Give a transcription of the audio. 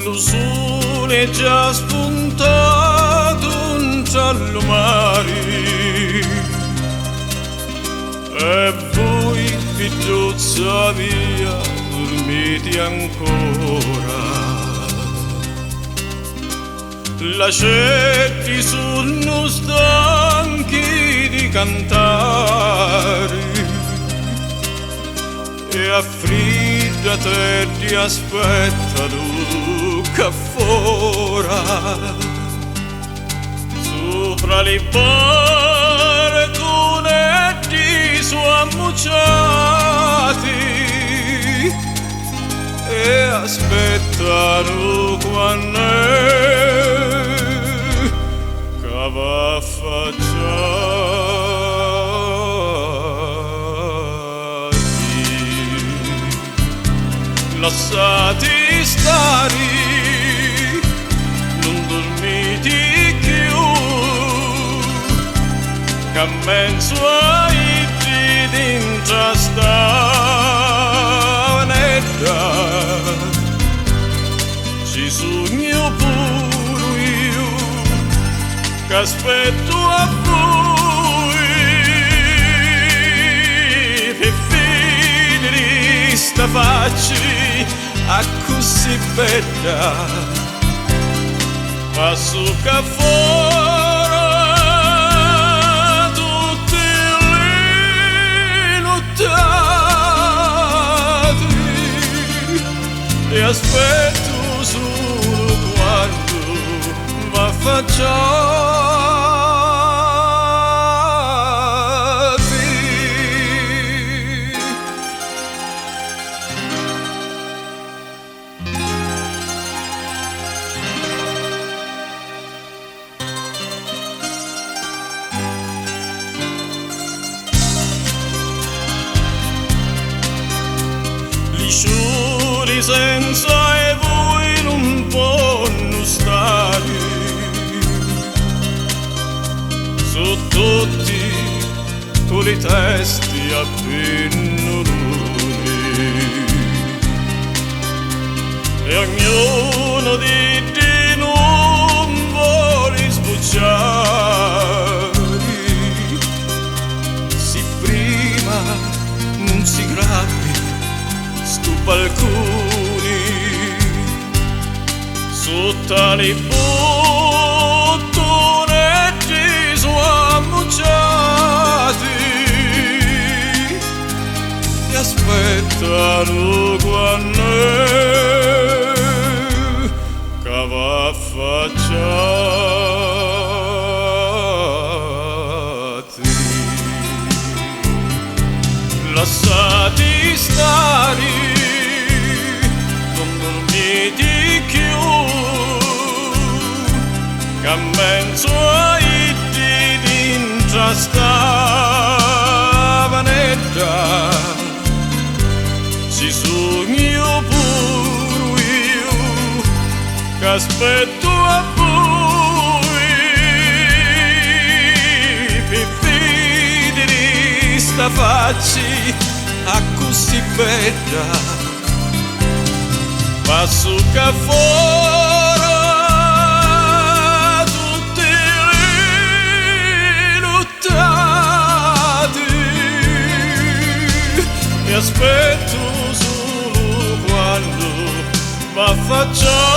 Lo sole è già spuntato in giallo mare e voi figliuzza via dormite ancora. Lascetti sono stanchi di cantare e affriddate ti aspettano che fora sopra le barconetti su ammucciati e aspettano quando che va a lasciati stare, non dormite più, che a mezzo ai dentro sta netta, ci sogno pure io, che aspetto a voi, per finire sta faccia a così bella, passo che fuori tutte le nottate e aspetto solo quando va facciata. Sciuri senza e voi non possono stare, su tutti con le testi a pennelloni e ognuno di te non vuole sbucciare, si prima non si grappi stu balconi sotto le bottonetti su ammucciati ti aspettano quando che va a facciati. Lasciati stare, non dormite più, che a mezzo ai dentro sta vanetta, ci sogno pure io, che aspetto a voi, per vedere sta faccia a così bella, passo che fuori tutte le nottate e aspetto solo quando va a facciare.